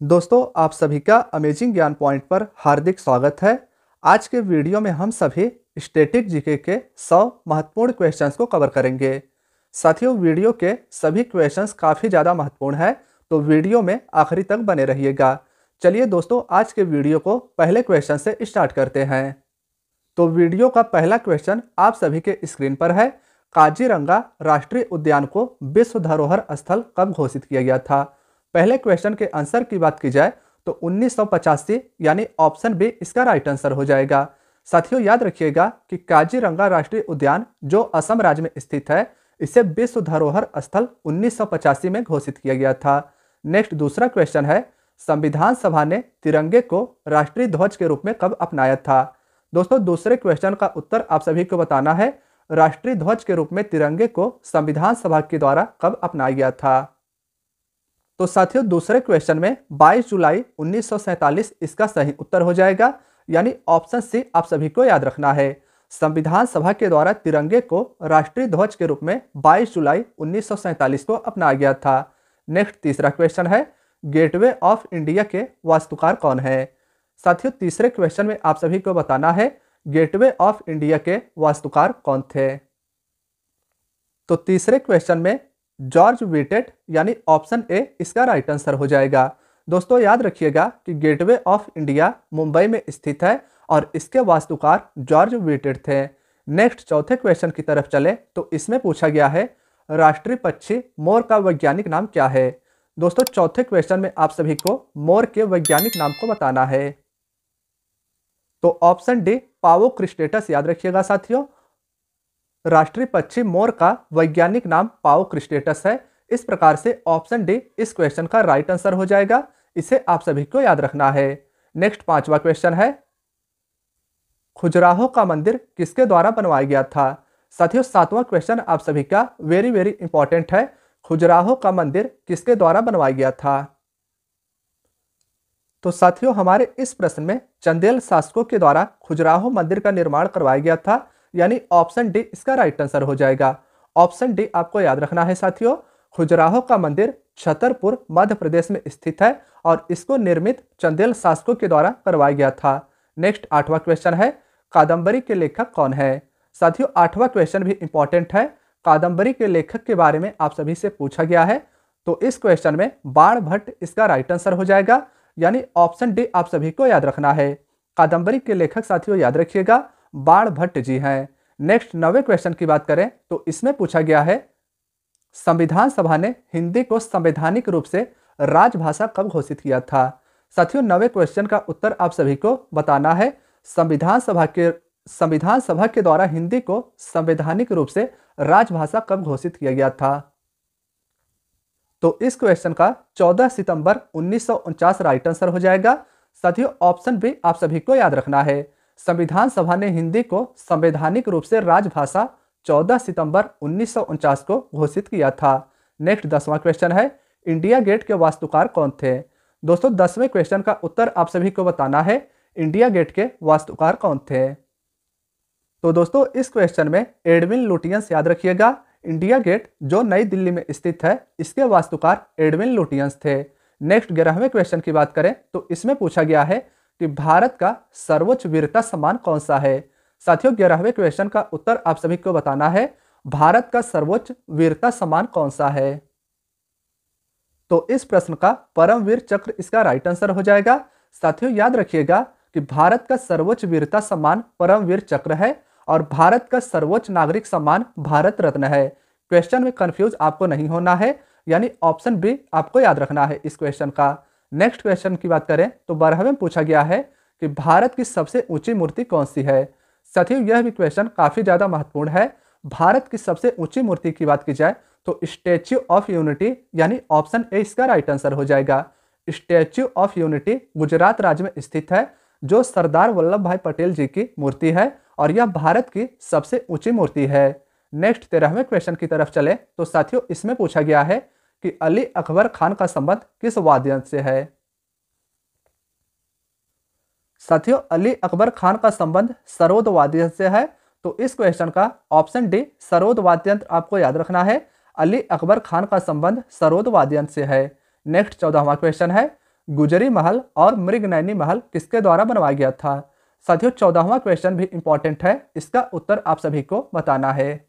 दोस्तों, आप सभी का अमेजिंग ज्ञान पॉइंट पर हार्दिक स्वागत है। आज के वीडियो में हम सभी स्टैटिक जीके के 100 महत्वपूर्ण क्वेश्चंस को कवर करेंगे। साथियों, वीडियो के सभी क्वेश्चंस काफ़ी ज़्यादा महत्वपूर्ण है, तो वीडियो में आखिरी तक बने रहिएगा। चलिए दोस्तों, आज के वीडियो को पहले क्वेश्चन से स्टार्ट करते हैं। तो वीडियो का पहला क्वेश्चन आप सभी के स्क्रीन पर है। काजीरंगा राष्ट्रीय उद्यान को विश्व धरोहर स्थल कब घोषित किया गया था? पहले क्वेश्चन के आंसर की बात की जाए तो 1985 यानी ऑप्शन बी इसका राइट आंसर हो जाएगा। साथियों, याद रखिएगा कि काजीरंगा राष्ट्रीय उद्यान जो असम राज्य में स्थित है, इसे विश्व धरोहर स्थल 1985 में घोषित किया गया था। नेक्स्ट दूसरा क्वेश्चन है, संविधान सभा ने तिरंगे को राष्ट्रीय ध्वज के रूप में कब अपनाया था? दोस्तों, दूसरे क्वेश्चन का उत्तर आप सभी को बताना है। राष्ट्रीय ध्वज के रूप में तिरंगे को संविधान सभा के द्वारा कब अपनाया गया था? तो साथियों, दूसरे क्वेश्चन में 22 जुलाई 1947 इसका सही उत्तर हो जाएगा, यानी ऑप्शन सी आप सभी को याद रखना है। संविधान सभा के द्वारा तिरंगे को राष्ट्रीय ध्वज के रूप में 22 जुलाई 1947 को अपनाया गया था। नेक्स्ट तीसरा क्वेश्चन है, गेटवे ऑफ इंडिया के वास्तुकार कौन है? साथियों, तीसरे क्वेश्चन में आप सभी को बताना है गेटवे ऑफ इंडिया के वास्तुकार कौन थे। तो तीसरे क्वेश्चन में जॉर्ज व्हिटेट यानी ऑप्शन ए इसका राइट आंसर हो जाएगा। दोस्तों, याद रखिएगा कि गेटवे ऑफ इंडिया मुंबई में स्थित है और इसके वास्तुकार जॉर्ज व्हिटेट थे। नेक्स्ट चौथे क्वेश्चन की तरफ चले तो इसमें पूछा गया है, राष्ट्रीय पक्षी मोर का वैज्ञानिक नाम क्या है? दोस्तों, चौथे क्वेश्चन में आप सभी को मोर के वैज्ञानिक नाम को बताना है। तो ऑप्शन डी पावो क्रिस्टेटस याद रखिएगा साथियों। राष्ट्रीय पक्षी मोर का वैज्ञानिक नाम पाओ क्रिस्टेटस है। इस प्रकार से ऑप्शन डी इस क्वेश्चन का राइट आंसर हो जाएगा। इसे आप सभी को याद रखना है। नेक्स्ट पांचवा क्वेश्चन है, खजुराहो का मंदिर किसके द्वारा बनवाया गया था? साथियों, सातवां क्वेश्चन आप सभी का वेरी वेरी इंपॉर्टेंट है। खजुराहो का मंदिर किसके द्वारा बनवाया गया था? तो साथियों, हमारे इस प्रश्न में चंदेल शासकों के द्वारा खजुराहो मंदिर का निर्माण करवाया गया था, यानी ऑप्शन डी इसका राइट आंसर हो जाएगा। ऑप्शन डी आपको याद रखना है साथियों। खजुराहो का मंदिर छतरपुर मध्य प्रदेश में स्थित है और इसको निर्मित चंदेल शासकों के द्वारा करवाया गया था। नेक्स्ट आठवां क्वेश्चन है, कादम्बरी के लेखक कौन है? साथियों, आठवां क्वेश्चन भी इंपॉर्टेंट है। कादम्बरी के लेखक के बारे में आप सभी से पूछा गया है, तो इस क्वेश्चन में बाण भट्ट इसका राइट आंसर हो जाएगा, यानी ऑप्शन डी आप सभी को याद रखना है। कादम्बरी के लेखक साथियों याद रखिएगा बाण भट्ट जी हैं। नेक्स्ट 9वें क्वेश्चन की बात करें तो इसमें पूछा गया है, संविधान सभा ने हिंदी को संवैधानिक रूप से राजभाषा कब घोषित किया था? साथियों, 9वें क्वेश्चन का उत्तर आप सभी को बताना है। संविधान सभा के द्वारा हिंदी को संवैधानिक रूप से राजभाषा कब घोषित किया गया था? तो इस क्वेश्चन का 14 सितंबर 1949 राइट आंसर हो जाएगा। साथियों, ऑप्शन बी आप सभी को याद रखना है। संविधान सभा ने हिंदी को संवैधानिक रूप से राजभाषा 14 सितंबर 1949 को घोषित किया था। नेक्स्ट 10वां क्वेश्चन है, इंडिया गेट के वास्तुकार कौन थे? दोस्तों, 10वें क्वेश्चन का उत्तर आप सभी को बताना है, इंडिया गेट के वास्तुकार कौन थे? तो दोस्तों, इस क्वेश्चन में एडविन लुटियंस याद रखिएगा। इंडिया गेट जो नई दिल्ली में स्थित है, इसके वास्तुकार एडविन लुटियंस थे। नेक्स्ट 11वें क्वेश्चन की बात करें तो इसमें पूछा गया है कि भारत का सर्वोच्च वीरता सम्मान कौन सा है? साथियों, 11वें क्वेश्चन का उत्तर आप सभी को बताना है, भारत का सर्वोच्च वीरता सम्मान कौन सा है? तो इस प्रश्न का परमवीर चक्र इसका राइट आंसर हो जाएगा। साथियों, याद रखिएगा कि भारत का सर्वोच्च वीरता सम्मान परमवीर चक्र है और भारत का सर्वोच्च नागरिक सम्मान भारत रत्न है। क्वेश्चन में कंफ्यूज आपको नहीं होना है, यानी ऑप्शन बी आपको याद रखना है इस क्वेश्चन का। नेक्स्ट क्वेश्चन की बात करें तो 12वें में पूछा गया है कि भारत की सबसे ऊंची मूर्ति कौन सी है? साथियों, यह भी क्वेश्चन काफी ज्यादा महत्वपूर्ण है। भारत की सबसे ऊंची मूर्ति की बात की जाए तो स्टैच्यू ऑफ यूनिटी, यानी ऑप्शन ए इसका राइट आंसर हो जाएगा। स्टैच्यू ऑफ यूनिटी गुजरात राज्य में स्थित है, जो सरदार वल्लभ भाई पटेल जी की मूर्ति है और यह भारत की सबसे ऊंची मूर्ति है। नेक्स्ट 13वें क्वेश्चन की तरफ चले तो साथियों, इसमें पूछा गया है कि अली अकबर खान का संबंध किस वाद्ययंत्र से है? साथियों, अली अकबर खान का संबंध सरोद वाद्ययंत्र से है, तो इस क्वेश्चन का ऑप्शन डी सरोद वाद्ययंत्र आपको याद रखना है। अली अकबर खान का संबंध सरोद वाद्ययंत्र से है। नेक्स्ट 14वां क्वेश्चन है, गुजरी महल और मृगनयनी महल किसके द्वारा बनवाया गया था। साथियों 14वां क्वेश्चन भी इंपॉर्टेंट है, इसका उत्तर आप सभी को बताना है।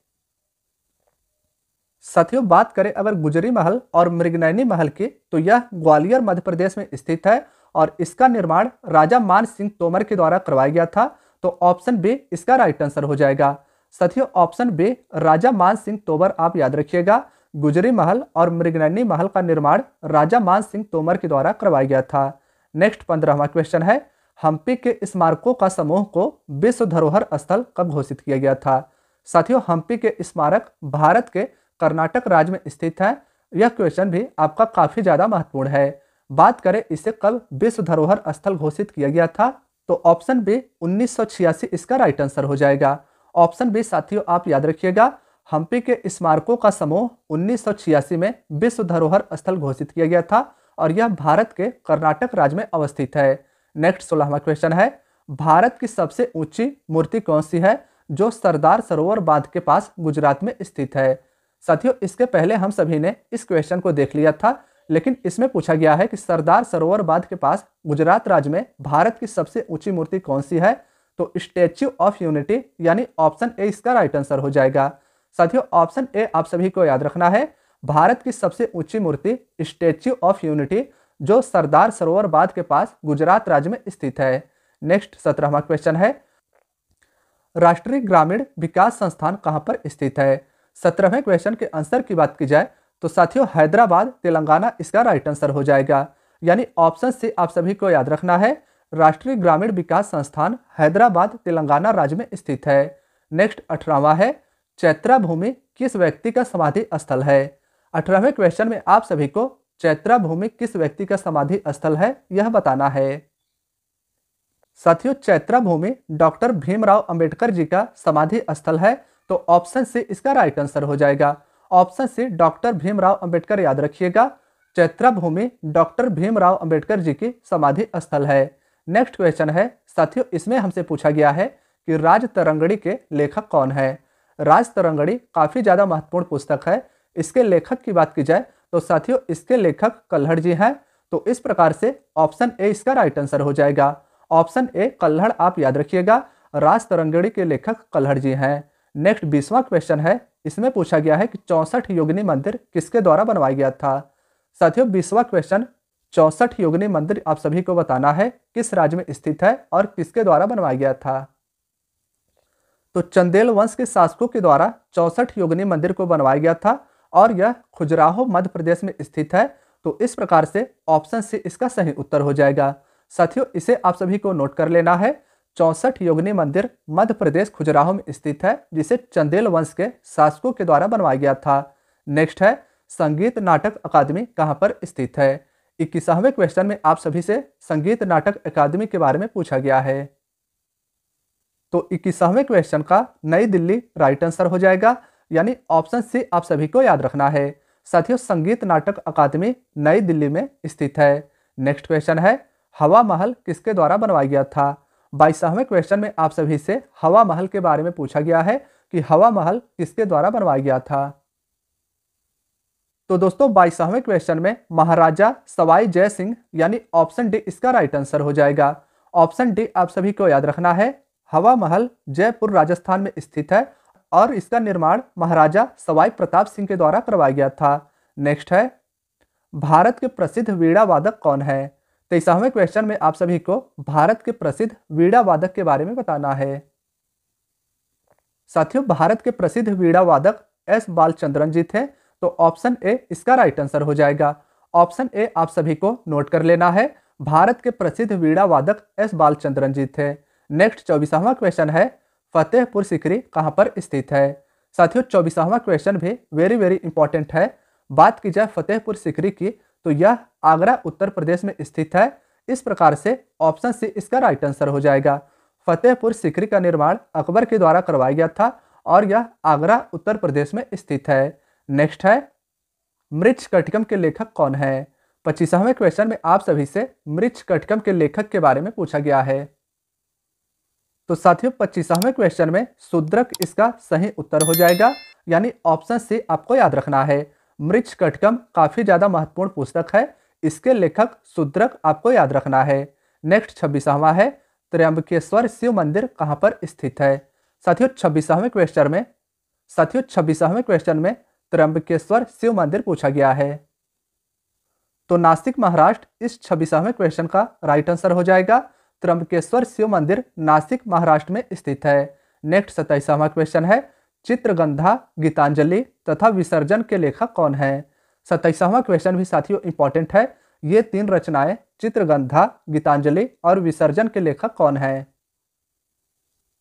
साथियों बात करें अगर गुजरी महल और मृगनयनी महल की, तो यह ग्वालियर मध्य प्रदेश में स्थित है और इसका निर्माण राजा मान सिंह तोमर के द्वारा करवाया गया था। तो ऑप्शन बी इसका राइट आंसर हो जाएगा। साथियों ऑप्शन बी राजा मान सिंह तोमर आप याद रखिएगा। गुजरी महल और मृगनयनी महल का निर्माण राजा मान सिंह तोमर के द्वारा करवाया गया था। नेक्स्ट 15वां क्वेश्चन है, हम्पी के स्मारकों का समूह को विश्व धरोहर स्थल कब घोषित किया गया था। साथियों हम्पी के स्मारक भारत के कर्नाटक राज्य में स्थित है। यह क्वेश्चन भी आपका काफी ज्यादा महत्वपूर्ण है। बात करें इसे कब विश्व धरोहर स्थल घोषित किया गया था, तो ऑप्शन बी 1986 इसका राइट आंसर हो जाएगा। ऑप्शन बी साथियों आप याद रखिएगा, हम्पी के स्मारकों का समूह 1986 में विश्व धरोहर स्थल घोषित किया गया था और यह भारत के कर्नाटक राज्य में अवस्थित है। नेक्स्ट 16वां क्वेश्चन है, भारत की सबसे ऊंची मूर्ति कौन सी है जो सरदार सरोवर बांध के पास गुजरात में स्थित है। साथियों इसके पहले हम सभी ने इस क्वेश्चन को देख लिया था, लेकिन इसमें पूछा गया है कि सरदार सरोवर बांध के पास गुजरात राज्य में भारत की सबसे ऊंची मूर्ति कौन सी है, तो स्टैच्यू ऑफ यूनिटी यानी ऑप्शन ए इसका राइट आंसर हो जाएगा। साथियों ऑप्शन ए आप सभी को याद रखना है, भारत की सबसे ऊंची मूर्ति स्टैच्यू ऑफ यूनिटी जो सरदार सरोवर बांध के पास गुजरात राज्य में स्थित है। नेक्स्ट 17वां क्वेश्चन है, राष्ट्रीय ग्रामीण विकास संस्थान कहां पर स्थित है। 17वें क्वेश्चन के आंसर की बात की जाए तो साथियों हैदराबाद तेलंगाना इसका राइट आंसर हो जाएगा। यानी ऑप्शन से आप सभी को याद रखना है, राष्ट्रीय ग्रामीण विकास संस्थान हैदराबाद तेलंगाना राज्य में स्थित है। नेक्स्ट 18वां है, चैत्रा भूमि किस व्यक्ति का समाधि स्थल है। 18वें क्वेश्चन में आप सभी को चैत्रा भूमि किस व्यक्ति का समाधि स्थल है यह बताना है। साथियों चैत्रा भूमि डॉक्टर भीमराव अंबेडकर जी का समाधि स्थल है, तो ऑप्शन से इसका राइट आंसर हो जाएगा। ऑप्शन से डॉक्टर भीमराव अंबेडकर याद रखिएगा, चैत्रा भूमि डॉक्टर भीमराव अंबेडकर जी की समाधि स्थल है। नेक्स्ट क्वेश्चन है, साथियों इसमें हमसे पूछा गया है कि राज तरंगड़ी के लेखक कौन है। राज तरंगड़ी काफी ज्यादा महत्वपूर्ण पुस्तक है। इसके लेखक की बात की जाए तो साथियों इसके लेखक कल्हड़ जी हैं। तो इस प्रकार से ऑप्शन ए इसका राइट आंसर हो जाएगा। ऑप्शन ए कल्हड़ आप याद रखिएगा, राज तरंगड़ी के लेखक कल्हड़ जी हैं। नेक्स्ट 20वां क्वेश्चन है, इसमें पूछा गया है कि 64 योगिनी मंदिर किसके द्वारा बनवाया गया था। साथियों 20वां क्वेश्चन 64 योगिनी मंदिर आप सभी को बताना है किस राज्य में स्थित है और किसके द्वारा बनवाया गया था। तो चंदेल वंश के शासकों के द्वारा 64 योगिनी मंदिर को बनवाया गया था और यह खजुराहो मध्य प्रदेश में स्थित है। तो इस प्रकार से ऑप्शन सी इसका सही उत्तर हो जाएगा। साथियों इसे आप सभी को नोट कर लेना है, 64 योगिनी मंदिर मध्य प्रदेश खजुराहो में स्थित है, जिसे चंदेल वंश के शासकों के द्वारा बनवाया गया था। नेक्स्ट है, संगीत नाटक अकादमी कहां पर स्थित है। 21वें क्वेश्चन में आप सभी से संगीत नाटक अकादमी के बारे में पूछा गया है। तो 21वें क्वेश्चन का नई दिल्ली राइट आंसर हो जाएगा। यानी ऑप्शन सी आप सभी को याद रखना है। साथियों संगीत नाटक अकादमी नई दिल्ली में स्थित है। नेक्स्ट क्वेश्चन है, हवा महल किसके द्वारा बनवाया गया था। 22वें क्वेश्चन में आप सभी से हवा महल के बारे में पूछा गया है कि हवा महल किसके द्वारा बनवाया गया था। तो दोस्तों 22वें क्वेश्चन में महाराजा सवाई जय सिंह यानी ऑप्शन डी इसका राइट आंसर हो जाएगा। ऑप्शन डी आप सभी को याद रखना है, हवा महल जयपुर राजस्थान में स्थित है और इसका निर्माण महाराजा सवाई प्रताप सिंह के द्वारा करवाया गया था। नेक्स्ट है, भारत के प्रसिद्ध वीणा वादक कौन है। 23वें क्वेश्चन में आप सभी को भारत के प्रसिद्ध वीणा वादक के बारे में बताना है। साथियों भारत के प्रसिद्ध वीणा वादक एस बालचंद्रन जी थे। तो ऑप्शन ए इसका राइट आंसर हो जाएगा। ऑप्शन ए आप सभी को नोट कर लेना है, भारत के प्रसिद्ध वीणा वादक एस बालचंद्रन जी थे। नेक्स्ट 24वां क्वेश्चन है, फतेहपुर सीकरी कहां पर स्थित है। साथियों 24वां क्वेश्चन भी वेरी इंपॉर्टेंट है। बात की जाए फतेहपुर सीकरी की तो यह आगरा उत्तर प्रदेश में स्थित है। इस प्रकार से ऑप्शन सी इसका राइट आंसर हो जाएगा। फतेहपुर सीकरी का निर्माण अकबर के द्वारा करवाया गया था और यह आगरा उत्तर प्रदेश में स्थित है। नेक्स्ट है, मृच्छकटिकम के लेखक कौन है। 25वें क्वेश्चन में आप सभी से मृच्छकटिकम के लेखक के बारे में पूछा गया है। तो साथियों 25वें क्वेश्चन में शूद्रक इसका सही उत्तर हो जाएगा। यानी ऑप्शन सी आपको याद रखना है। मृच्छकटिकम काफी ज्यादा महत्वपूर्ण पुस्तक है। इसके लेखक शूद्रक आपको याद रखना है। नेक्स्ट 26वां है, त्र्यंबकेश्वर शिव मंदिर कहाँ पर स्थित है। साथियों 26वें क्वेश्चन में त्र्यंबकेश्वर शिव मंदिर पूछा गया है। तो नासिक महाराष्ट्र इस 26वें क्वेश्चन का राइट आंसर हो जाएगा। त्र्यंबकेश्वर शिव मंदिर नासिक महाराष्ट्र में स्थित है। नेक्स्ट 27वां क्वेश्चन है, चित्रगंधा, गीतांजलि तथा विसर्जन के लेखक कौन है। 27वां क्वेश्चन भी साथियों इंपॉर्टेंट है। ये 3 रचनाएं चित्रगंधा, गीतांजलि और विसर्जन के लेखक कौन है।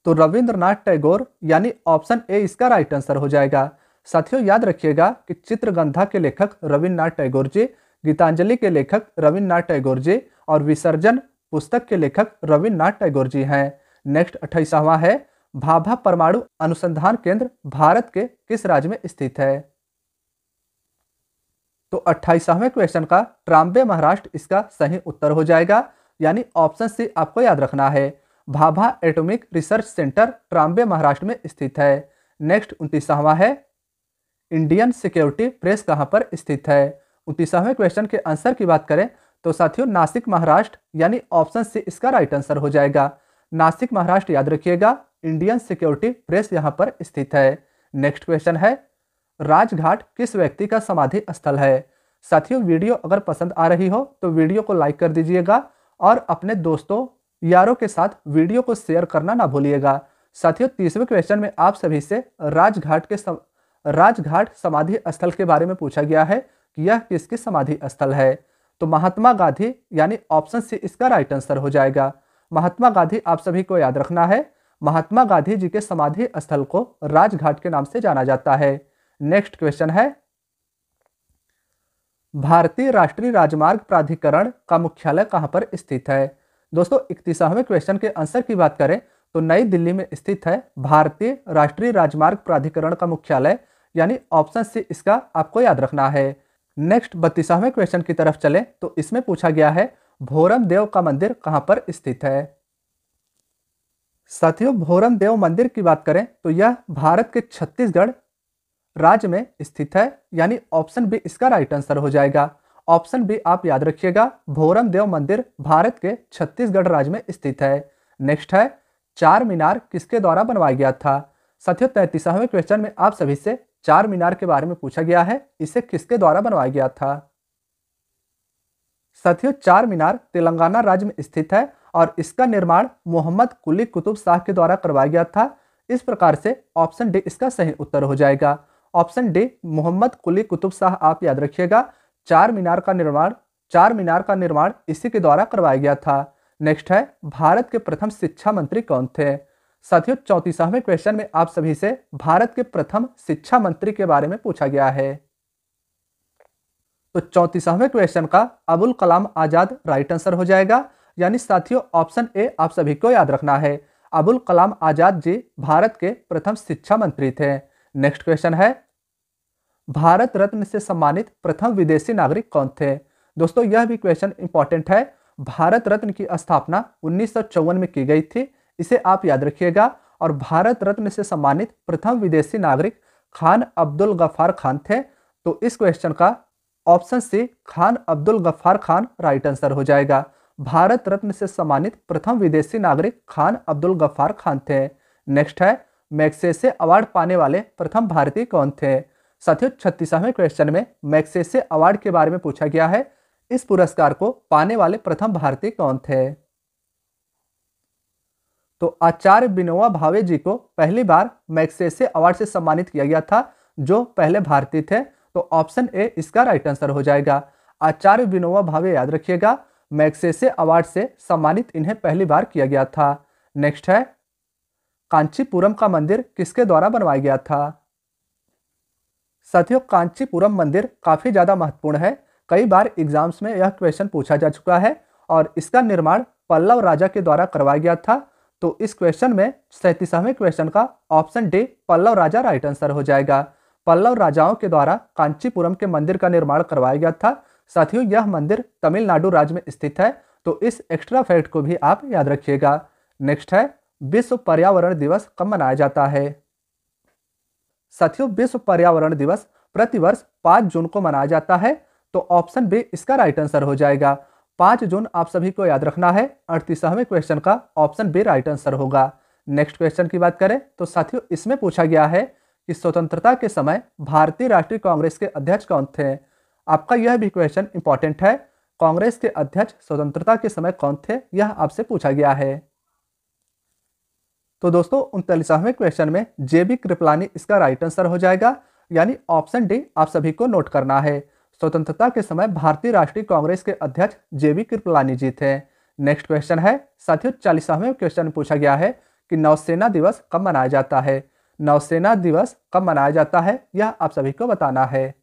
तो रविंद्रनाथ टैगोर, यानी ऑप्शन ए इसका राइट आंसर हो जाएगा। साथियों याद रखिएगा कि चित्रगंधा के लेखक रविंद्रनाथ टैगोर जी, गीतांजलि के लेखक रविंद्रनाथ टैगोर जी और विसर्जन पुस्तक के लेखक रविंद्रनाथ टैगोर जी हैं। नेक्स्ट 28वां है, भाभा परमाणु अनुसंधान केंद्र भारत के किस राज्य में स्थित है। तो 28वें क्वेश्चन का ट्राम्बे महाराष्ट्र इसका सही उत्तर हो जाएगा, यानी ऑप्शन सी आपको याद रखना है। Bhabha atomic research centre Trombay Maharashtra में स्थित है। नेक्स्ट 29वां है, इंडियन सिक्योरिटी प्रेस कहां पर स्थित है। 29वें क्वेश्चन के आंसर की बात करें तो साथियों नासिक महाराष्ट्र, यानी ऑप्शन सी इसका राइट आंसर हो जाएगा। नासिक महाराष्ट्र याद रखिएगा, इंडियन सिक्योरिटी प्रेस यहां पर स्थित है। नेक्स्ट क्वेश्चन है, राजघाट किस व्यक्ति का समाधि स्थल है। साथियों वीडियो अगर पसंद आ रही हो तो वीडियो को लाइक कर दीजिएगा और अपने दोस्तों यारों के साथ वीडियो को शेयर करना ना भूलिएगा। साथियों 30वें क्वेश्चन में आप सभी से राजघाट समाधि स्थल के बारे में पूछा गया है कि यह किसकी समाधि स्थल है। तो महात्मा गांधी, यानी ऑप्शन सी इसका राइट आंसर हो जाएगा। महात्मा गांधी आप सभी को याद रखना है। महात्मा गांधी जी के समाधि स्थल को राजघाट के नाम से जाना जाता है। नेक्स्ट क्वेश्चन है, भारतीय राष्ट्रीय राजमार्ग प्राधिकरण का मुख्यालय कहां पर स्थित है। दोस्तों 31वें क्वेश्चन के आंसर की बात करें तो नई दिल्ली में स्थित है भारतीय राष्ट्रीय राजमार्ग प्राधिकरण का मुख्यालय, यानी ऑप्शन सी इसका आपको याद रखना है। नेक्स्ट 32वें क्वेश्चन की तरफ चले तो इसमें पूछा गया है, भोरम देव का मंदिर कहां पर स्थित है। साथियों भोरम देव मंदिर की बात करें तो यह भारत के छत्तीसगढ़ राज्य में स्थित है, यानी ऑप्शन बी इसका राइट आंसर हो जाएगा। ऑप्शन बी आप याद रखिएगा, भोरम देव मंदिर भारत के छत्तीसगढ़ राज्य में स्थित है। नेक्स्ट है, चार मीनार किसके द्वारा बनवाया गया था। साथियों 33वें क्वेश्चन में आप सभी से चार मीनार के बारे में पूछा गया है, इसे किसके द्वारा बनवाया गया था। साथियों चार मीनार तेलंगाना राज्य में स्थित है और इसका निर्माण मोहम्मद कुली कुतुब शाह के द्वारा करवाया गया था। इस प्रकार से ऑप्शन डी इसका सही उत्तर हो जाएगा। ऑप्शन डी मोहम्मद कुली कुतुब शाह आप याद रखिएगा, चार मीनार का निर्माण इसी के द्वारा करवाया गया था। नेक्स्ट है, भारत के प्रथम शिक्षा मंत्री कौन थे। साथियों 34वें क्वेश्चन में आप सभी से भारत के प्रथम शिक्षा मंत्री के बारे में पूछा गया है। तो 34वें क्वेश्चन का अबुल कलाम आजाद राइट आंसर हो जाएगा, यानी साथियों ऑप्शन ए आप सभी को याद रखना है। अबुल कलाम आजाद जी भारत के प्रथम शिक्षा मंत्री थे। नेक्स्ट क्वेश्चन है, भारत रत्न से सम्मानित प्रथम विदेशी नागरिक कौन थे। दोस्तों यह भी क्वेश्चन इंपॉर्टेंट है। भारत रत्न की स्थापना 1954 में की गई थी, इसे आप याद रखिएगा। और भारत रत्न से सम्मानित प्रथम विदेशी नागरिक खान अब्दुल गफ्फार खान थे। तो इस क्वेश्चन का option C Khan Abdul Ghaffar Khan right answer हो जाएगा। भारत रत्न से सम्मानित प्रथम विदेशी नागरिक खान अब्दुल गफ्फार खान थे। नेक्स्ट है, मैग्सेसे अवार्ड पाने वाले प्रथम भारतीय कौन थे। साथियों 36वें क्वेश्चन में मैग्सेसे अवार्ड के बारे में पूछा गया है, इस पुरस्कार को पाने वाले प्रथम भारतीय कौन थे। तो आचार्य विनोबा भावे जी को पहली बार मैग्सेसे अवार्ड से सम्मानित किया गया था, जो पहले भारतीय थे। तो ऑप्शन ए इसका राइट आंसर हो जाएगा। आचार्य विनोबा भावे याद रखिएगा, मैग्सेसे अवार्ड से सम्मानित इन्हें पहली बार किया गया था। नेक्स्ट है, कांचीपुरम का मंदिर किसके द्वारा बनवाया गया था। साथियों कांचीपुरम मंदिर काफी ज्यादा महत्वपूर्ण है, कई बार एग्जाम्स में यह क्वेश्चन पूछा जा चुका है और इसका निर्माण पल्लव राजा के द्वारा करवाया गया था। तो इस क्वेश्चन में 37वें क्वेश्चन का ऑप्शन डी पल्लव राजा राइट आंसर हो जाएगा। पल्लव राजाओं के द्वारा कांचीपुरम के मंदिर का निर्माण करवाया गया था। साथियों यह मंदिर तमिलनाडु राज्य में स्थित है, तो इस एक्स्ट्रा फैक्ट को भी आप याद रखिएगा। नेक्स्ट है, विश्व पर्यावरण दिवस कब मनाया जाता है। साथियों विश्व पर्यावरण दिवस प्रतिवर्ष 5 जून को मनाया जाता है। तो ऑप्शन बी इसका राइट आंसर हो जाएगा। 5 जून आप सभी को याद रखना है। 38वें क्वेश्चन का ऑप्शन बी राइट आंसर होगा। नेक्स्ट क्वेश्चन की बात करें तो साथियों इसमें पूछा गया है कि स्वतंत्रता के समय भारतीय राष्ट्रीय कांग्रेस के अध्यक्ष कौन थे। आपका यह भी क्वेश्चन इंपॉर्टेंट है। कांग्रेस के अध्यक्ष स्वतंत्रता के समय कौन थे, यह आपसे पूछा गया है। तो दोस्तों 39वें क्वेश्चन में जेबी कृपलानी इसका राइट आंसर हो जाएगा, यानी ऑप्शन डी आप सभी को नोट करना है। स्वतंत्रता के समय भारतीय राष्ट्रीय कांग्रेस के अध्यक्ष जेबी कृपलानी जी थे। नेक्स्ट क्वेश्चन है साथियों 40वें क्वेश्चन में पूछा गया है कि नौसेना दिवस कब मनाया जाता है। नौसेना दिवस कब मनाया जाता है यह आप सभी को बताना है।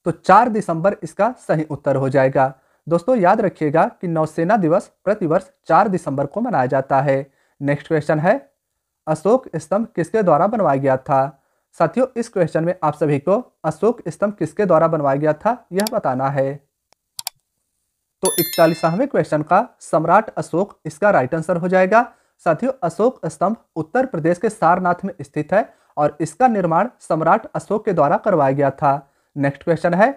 तो 4 दिसंबर इसका सही उत्तर हो जाएगा। दोस्तों याद रखिएगा कि नौसेना दिवस प्रतिवर्ष 4 दिसंबर को मनाया जाता है। नेक्स्ट क्वेश्चन है अशोक स्तंभ किसके द्वारा बनवाया गया था। साथियों इस क्वेश्चन में आप सभी को अशोक स्तंभ किसके द्वारा बनवाया गया था यह बताना है। तो 41वें क्वेश्चन का सम्राट अशोक इसका राइट आंसर हो जाएगा। साथियों अशोक स्तंभ उत्तर प्रदेश के सारनाथ में स्थित है और इसका निर्माण सम्राट अशोक के द्वारा करवाया गया था। नेक्स्ट क्वेश्चन है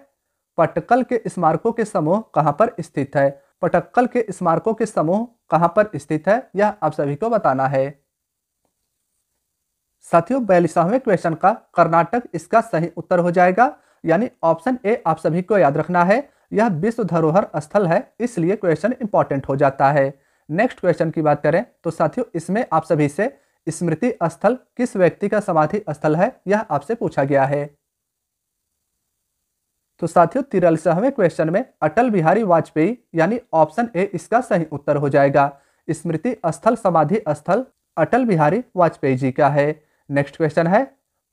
पटक्कल के स्मारकों के समूह कहां पर स्थित है। पटक्कल के स्मारकों के समूह कहां पर स्थित है यह आप सभी को बताना है। साथियों 42वें क्वेश्चन का कर्नाटक इसका सही उत्तर हो जाएगा, यानी ऑप्शन ए आप सभी को याद रखना है। यह विश्व धरोहर स्थल है, इसलिए क्वेश्चन इंपॉर्टेंट हो जाता है। नेक्स्ट क्वेश्चन की बात करें तो साथियों इसमें आप सभी से स्मृति स्थल किस व्यक्ति का समाधि स्थल है यह आपसे पूछा गया है। तो साथियों 43वें क्वेश्चन में अटल बिहारी वाजपेयी यानी ऑप्शन ए इसका सही उत्तर हो जाएगा। स्मृति स्थल समाधि स्थल अटल बिहारी वाजपेयी जी का है। नेक्स्ट क्वेश्चन है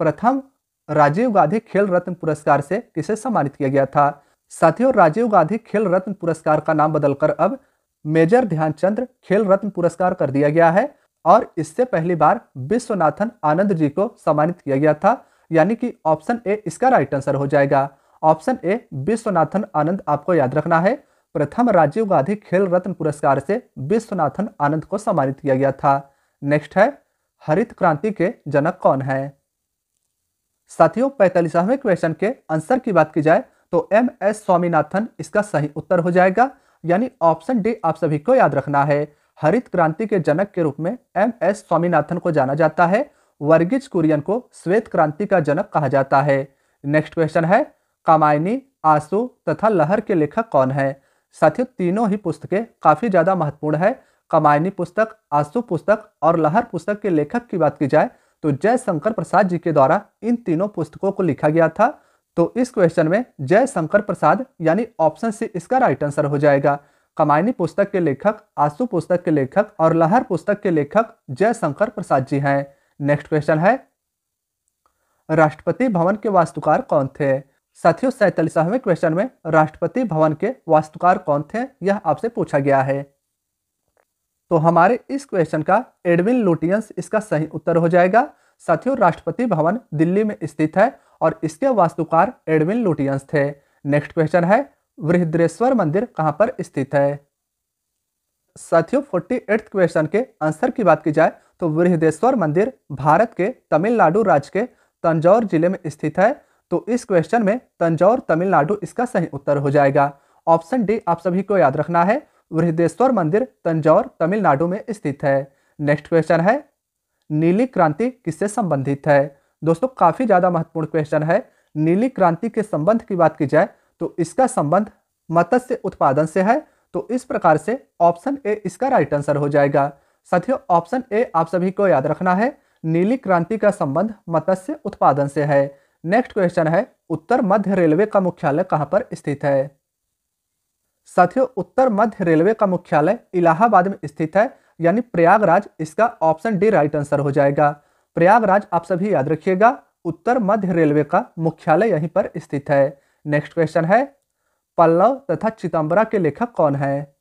प्रथम राजीव गांधी खेल रत्न पुरस्कार से किसे सम्मानित किया गया था। साथियों राजीव गांधी खेल रत्न पुरस्कार का नाम बदलकर अब मेजर ध्यानचंद खेल रत्न पुरस्कार कर दिया गया है और इससे पहली बार विश्वनाथन आनंद जी को सम्मानित किया गया था, यानी कि ऑप्शन ए इसका राइट आंसर हो जाएगा। ऑप्शन ए विश्वनाथन आनंद आपको याद रखना है। प्रथम राजीव गांधी खेल रत्न पुरस्कार से विश्वनाथन आनंद को सम्मानित किया गया था। नेक्स्ट है हरित क्रांति के जनक कौन है। साथियों 45वें क्वेश्चन के आंसर की बात की जाए तो एम.एस. स्वामीनाथन इसका सही उत्तर हो जाएगा, यानी ऑप्शन डी आप सभी को याद रखना है। हरित क्रांति के जनक के रूप में एम.एस. स्वामीनाथन को जाना जाता है। वर्गीज कुरियन को श्वेत क्रांति का जनक कहा जाता है। नेक्स्ट क्वेश्चन है कामायनी, आंसू तथा लहर के लेखक कौन है। साथियों तीनों ही पुस्तकें काफी ज्यादा महत्वपूर्ण है। कामायनी पुस्तक, आंसू पुस्तक और लहर पुस्तक के लेखक की बात की जाए तो जयशंकर प्रसाद जी के द्वारा इन तीनों पुस्तकों को लिखा गया था। तो इस क्वेश्चन में जयशंकर प्रसाद यानी ऑप्शन सी इसका राइट आंसर हो जाएगा। कामायनी पुस्तक के लेखक, आंसू पुस्तक के लेखक और लहर पुस्तक के लेखक जयशंकर प्रसाद जी हैं। नेक्स्ट क्वेश्चन है राष्ट्रपति भवन के वास्तुकार कौन थे। साथियों 47वें क्वेश्चन में राष्ट्रपति भवन के वास्तुकार कौन थे यह आपसे पूछा गया है। तो हमारे इस क्वेश्चन का एडविन लुटियंस इसका सही उत्तर हो जाएगा। साथियों राष्ट्रपति भवन दिल्ली में स्थित है और इसके वास्तुकार एडविन लुटियंस थे। नेक्स्ट क्वेश्चन है बृहद्रेश्वर मंदिर कहां पर स्थित है। साथियों 48वें क्वेश्चन के आंसर की बात की जाए तो बृहदेश्वर मंदिर भारत के तमिलनाडु राज्य के तंजौर जिले में स्थित है। तो इस क्वेश्चन में तंजौर तमिलनाडु इसका सही उत्तर हो जाएगा। ऑप्शन डी आप सभी को याद रखना है। बृहदेश्वर मंदिर तंजौर तमिलनाडु में स्थित है। नेक्स्ट क्वेश्चन है नीली क्रांति किससे संबंधित है। दोस्तों काफी ज्यादा महत्वपूर्ण क्वेश्चन है। नीली क्रांति के संबंध की बात की जाए तो इसका संबंध मत्स्य उत्पादन से है। तो इस प्रकार से ऑप्शन ए इसका राइट आंसर हो जाएगा। साथियों ऑप्शन ए आप सभी को याद रखना है। नीली क्रांति का संबंध मत्स्य उत्पादन से है। नेक्स्ट क्वेश्चन है उत्तर मध्य रेलवे का मुख्यालय कहां पर स्थित है। साथियों उत्तर मध्य रेलवे का मुख्यालय इलाहाबाद में स्थित है, यानी प्रयागराज इसका ऑप्शन डी राइट आंसर हो जाएगा। प्रयागराज आप सभी याद रखिएगा। उत्तर मध्य रेलवे का मुख्यालय यहीं पर स्थित है। नेक्स्ट क्वेश्चन है पल्लव तथा चिदंबरा के लेखक कौन है।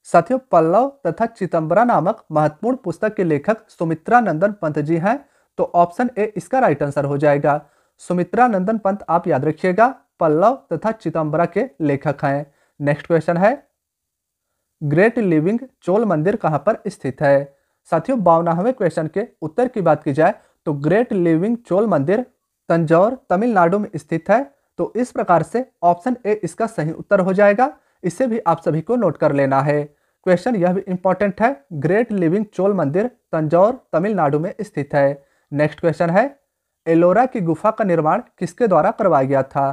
साथियों पल्लव तथा चिदंबरा नामक महत्वपूर्ण पुस्तक के लेखक सुमित्रा नंदन पंत जी हैं। तो ऑप्शन ए इसका राइट आंसर हो जाएगा। सुमित्रा नंदन पंत आप याद रखिएगा, पल्लव तथा चिदंबरा के लेखक हैं। नेक्स्ट क्वेश्चन है ग्रेट लिविंग चोल मंदिर कहां पर स्थित है। साथियों 52वें क्वेश्चन के उत्तर की बात की जाए तो ग्रेट लिविंग चोल मंदिर तंजौर तमिलनाडु में स्थित है। तो इस प्रकार से ऑप्शन ए इसका सही उत्तर हो जाएगा। इसे भी आप सभी को नोट कर लेना है। क्वेश्चन यह भी इंपॉर्टेंट है। ग्रेट लिविंग चोल मंदिर तंजौर तमिलनाडु में स्थित है। नेक्स्ट क्वेश्चन है, एलोरा की गुफा का निर्माण किसके द्वारा करवाया गया था?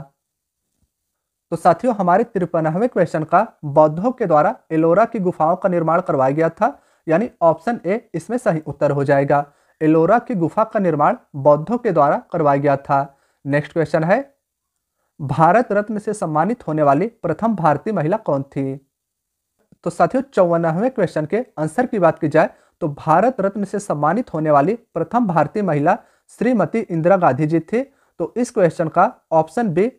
तो साथियों हमारे 53वें क्वेश्चन का बौद्धों के द्वारा एलोरा की गुफाओं का निर्माण करवाया गया था, यानी ऑप्शन ए इसमें सही उत्तर हो जाएगा। एलोरा की गुफा का निर्माण बौद्धों के द्वारा करवाया गया था। नेक्स्ट क्वेश्चन है, भारत रत्न से सम्मानित होने वाली प्रथम भारतीय महिला कौन थी? तो साथियों 54वें क्वेश्चन के आंसर की बात की जाए तो भारत रत्न से सम्मानित होने वाली प्रथम भारतीय महिला श्रीमती इंदिरा गांधी जी थी। तो इस क्वेश्चन का ऑप्शन बी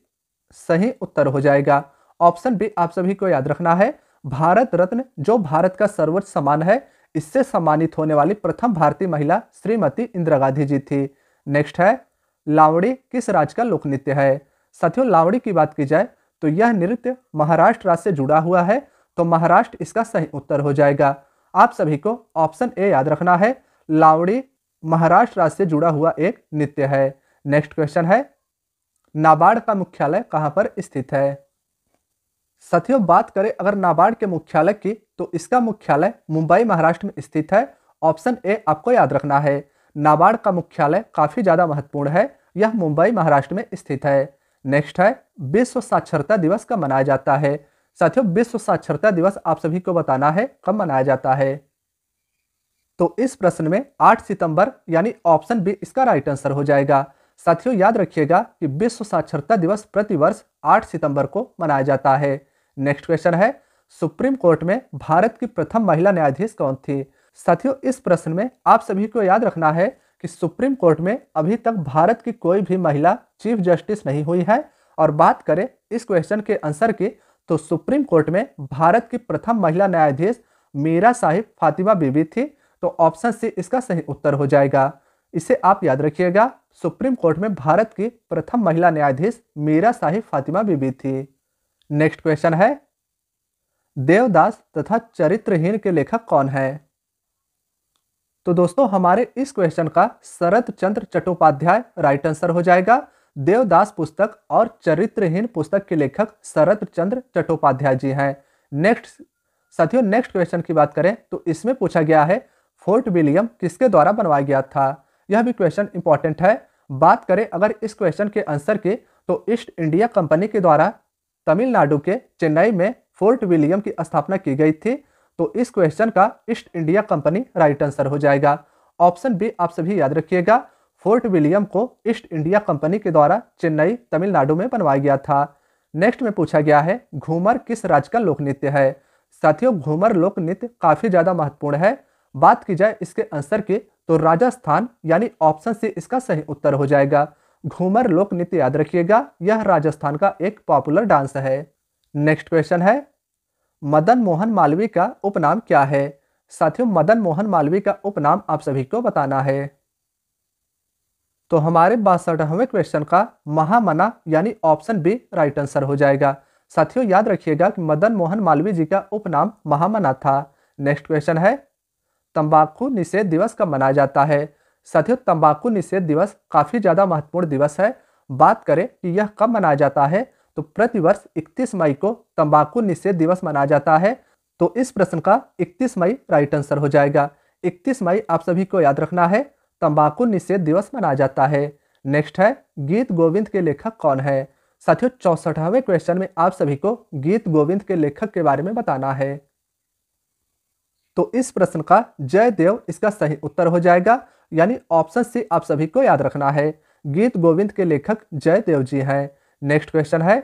सही उत्तर हो जाएगा। ऑप्शन बी आप सभी को याद रखना है। भारत रत्न जो भारत का सर्वोच्च सम्मान है, इससे सम्मानित होने वाली प्रथम भारतीय महिला श्रीमती इंदिरा गांधी जी थी। नेक्स्ट है, लावड़ी किस राज्य का लोक नृत्य है? साथियों लावड़ी की बात की जाए तो यह नृत्य महाराष्ट्र राज्य से जुड़ा हुआ है। तो महाराष्ट्र इसका सही उत्तर हो जाएगा। आप सभी को ऑप्शन ए याद रखना है। लावड़ी महाराष्ट्र राज्य से जुड़ा हुआ एक नृत्य है। नेक्स्ट क्वेश्चन है, नाबार्ड का मुख्यालय कहां पर स्थित है? साथियों बात करें अगर नाबार्ड के मुख्यालय की तो इसका मुख्यालय मुंबई महाराष्ट्र में स्थित है। ऑप्शन ए आपको याद रखना है। नाबार्ड का मुख्यालय काफी ज्यादा महत्वपूर्ण है, यह मुंबई महाराष्ट्र में स्थित है। नेक्स्ट है, विश्व साक्षरता दिवस कब मनाया जाता है? साथियों विश्व साक्षरता दिवस आप सभी को बताना है कब मनाया जाता है। तो इस प्रश्न में 8 सितंबर यानी ऑप्शन बी इसका राइट आंसर हो जाएगा। साथियों याद रखिएगा कि विश्व साक्षरता दिवस प्रतिवर्ष 8 सितंबर को मनाया जाता है। नेक्स्ट क्वेश्चन है, सुप्रीम कोर्ट में भारत की प्रथम महिला न्यायाधीश कौन थी? साथियों इस प्रश्न में आप सभी को याद रखना है कि सुप्रीम कोर्ट में अभी तक भारत की कोई भी महिला चीफ जस्टिस नहीं हुई है। और बात करें इस क्वेश्चन के आंसर की तो सुप्रीम कोर्ट में भारत की प्रथम महिला न्यायाधीश मीरा साहिब फातिमा बीबी थी। तो ऑप्शन सी इसका सही उत्तर हो जाएगा। इसे आप याद रखिएगा। सुप्रीम कोर्ट में भारत की प्रथम महिला न्यायाधीश मीरा साहिब फातिमा बीबी थी। नेक्स्ट क्वेश्चन है, देवदास तथा चरित्रहीन के लेखक कौन है? तो दोस्तों हमारे इस क्वेश्चन का शरद चंद्र चट्टोपाध्याय राइट आंसर हो जाएगा। देवदास पुस्तक और चरित्रहीन पुस्तक के लेखक शरद चंद्र चट्टोपाध्याय जी हैं। नेक्स्ट साथियों नेक्स्ट क्वेश्चन की बात करें तो इसमें पूछा गया है, फोर्ट विलियम किसके द्वारा बनवाया गया था? यह भी क्वेश्चन इंपॉर्टेंट है। बात करें अगर इस क्वेश्चन के आंसर की तो ईस्ट इंडिया कंपनी के द्वारा तमिलनाडु के चेन्नई में फोर्ट विलियम की स्थापना की गई थी। तो इस क्वेश्चन का east India company right answer हो जाएगा। ऑप्शन बी आप सभी याद रखिएगा। फोर्ट विलियम को ईस्ट इंडिया कंपनी के द्वारा चेन्नई तमिलनाडु में बनवाया गया था। नेक्स्ट में पूछा गया है, घूमर किस राज्य का लोक नृत्य है? साथियों घूमर लोक नृत्य काफी ज्यादा महत्वपूर्ण है। बात की जाए इसके आंसर की तो राजस्थान यानी ऑप्शन सी इसका सही उत्तर हो जाएगा। घूमर लोक नृत्य याद रखिएगा, यह राजस्थान का एक पॉपुलर डांस है। नेक्स्ट क्वेश्चन है, मदन मोहन मालवीय का उपनाम क्या है? साथियों मदन मोहन मालवीय का उपनाम आप सभी को बताना है। तो हमारे 62वें क्वेश्चन का महामना यानी ऑप्शन बी राइट आंसर हो जाएगा। साथियों याद रखिएगा कि मदन मोहन मालवीय जी का उपनाम महामना था। नेक्स्ट क्वेश्चन है, तंबाकू निषेध दिवस कब मनाया जाता है? साथियों तंबाकू निषेध दिवस काफी ज्यादा महत्वपूर्ण दिवस है। बात करें कि यह कब मनाया जाता है तो प्रतिवर्ष 31 मई को तंबाकू निषेध दिवस मनाया जाता है। तो इस प्रश्न का 31 मई राइट आंसर हो जाएगा। 31 मई आप सभी को याद रखना है, तंबाकू निषेध दिवस मनाया जाता है। नेक्स्ट है, गीत गोविंद के लेखक कौन है? साथियों 64वें क्वेश्चन में आप सभी को गीत गोविंद के लेखक के बारे में बताना है। तो इस प्रश्न का जयदेव इसका सही उत्तर हो जाएगा, यानी ऑप्शन सी आप सभी को याद रखना है। गीत गोविंद के लेखक जयदेव जी हैं। नेक्स्ट क्वेश्चन है,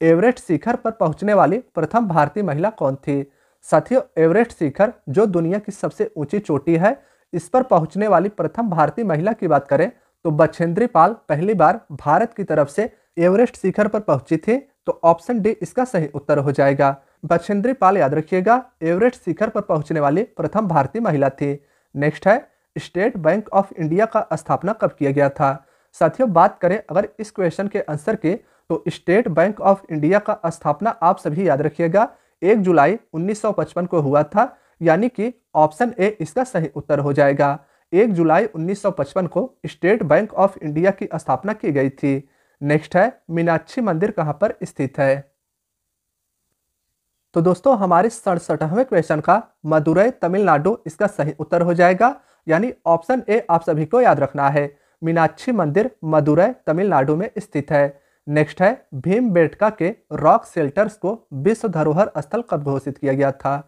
एवरेस्ट शिखर पर पहुंचने वाली प्रथम भारतीय महिला कौन थी? साथियों एवरेस्ट शिखर जो दुनिया की सबसे ऊंची चोटी है, इस पर पहुंचने वाली प्रथम भारतीय महिला की बात करें तो बछेंद्री पाल पहली बार भारत की तरफ से एवरेस्ट शिखर पर पहुंची थी। तो ऑप्शन डी इसका सही उत्तर हो जाएगा। बछेंद्री पाल याद रखिएगा, एवरेस्ट शिखर पर पहुंचने वाली प्रथम भारतीय महिला थी। नेक्स्ट है, स्टेट बैंक ऑफ इंडिया का स्थापना कब किया गया था? साथियों बात करें अगर इस क्वेश्चन के आंसर की तो स्टेट बैंक ऑफ इंडिया का स्थापना आप सभी याद रखिएगा 1 जुलाई 1955 को हुआ था, यानी कि ऑप्शन ए इसका सही उत्तर हो जाएगा। 1 जुलाई 1955 को स्टेट बैंक ऑफ इंडिया की स्थापना की गई थी। नेक्स्ट है मीनाक्षी मंदिर कहाँ पर स्थित है। तो दोस्तों हमारे 67वें क्वेश्चन का मदुरई तमिलनाडु इसका सही उत्तर हो जाएगा, यानी ऑप्शन ए आप सभी को याद रखना है। मीनाक्षी मंदिर मदुरई तमिलनाडु में स्थित है। नेक्स्ट है भीमबेटका के रॉक शेल्टर्स को विश्व धरोहर स्थल कब घोषित किया गया था।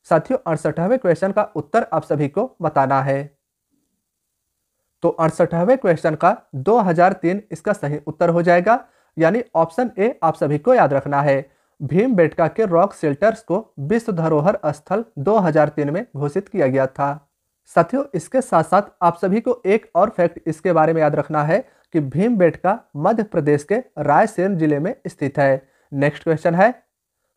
साथियों 68वें क्वेश्चन का उत्तर आप सभी को बताना है। तो 68वें क्वेश्चन का 2003 इसका सही उत्तर हो जाएगा, यानी ऑप्शन ए आप सभी को याद रखना है। भीमबेटका के रॉक शेल्टर्स को विश्व धरोहर स्थल 2003 में घोषित किया गया था। साथियों इसके साथ साथ आप सभी को एक और फैक्ट इसके बारे में याद रखना है कि भीमबेटका मध्य प्रदेश के रायसेन जिले में स्थित है। नेक्स्ट क्वेश्चन है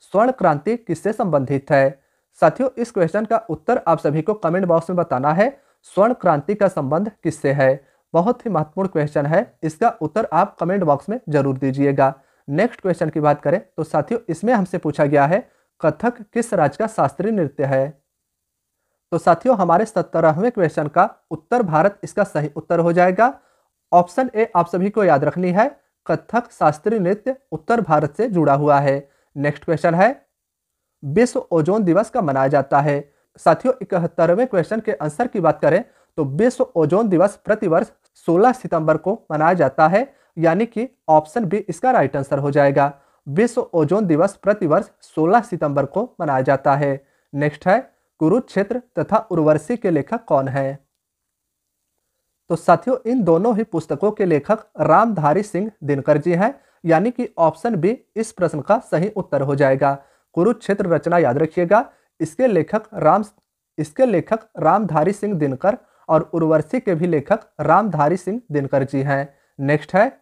स्वर्ण क्रांति किससे संबंधित है। साथियों इस क्वेश्चन का उत्तर आप सभी को कमेंट बॉक्स में बताना है। स्वर्ण क्रांति का संबंध किससे है, बहुत ही महत्वपूर्ण क्वेश्चन है, इसका उत्तर आप कमेंट बॉक्स में जरूर दीजिएगा। नेक्स्ट क्वेश्चन की बात करें तो साथियों इसमें हमसे पूछा गया है कथक किस राज्य का शास्त्रीय नृत्य है। तो साथियों हमारे 17वें क्वेश्चन का उत्तर भारत इसका सही उत्तर हो जाएगा। ऑप्शन ए आप सभी को याद रखनी है, कथक शास्त्रीय नृत्य उत्तर भारत से जुड़ा हुआ है। नेक्स्ट क्वेश्चन है विश्व ओजोन दिवस कब मनाया जाता है। साथियों 71वें क्वेश्चन के आंसर की बात करें तो विश्व ओजोन दिवस प्रतिवर्ष 16 सितंबर को मनाया जाता है, यानी कि ऑप्शन बी इसका राइट आंसर हो जाएगा। विश्व ओजोन दिवस प्रतिवर्ष 16 सितंबर को मनाया जाता है। नेक्स्ट है कुरुक्षेत्र तथा उर्वशी के लेखक कौन है। तो साथियों इन दोनों ही पुस्तकों के लेखक रामधारी सिंह दिनकर जी हैं, यानी कि ऑप्शन बी इस प्रश्न का सही उत्तर हो जाएगा। कुरुक्षेत्र रचना याद रखिएगा, इसके लेखक रामधारी सिंह दिनकर और उर्वशी के भी लेखक रामधारी सिंह दिनकर जी हैं। नेक्स्ट है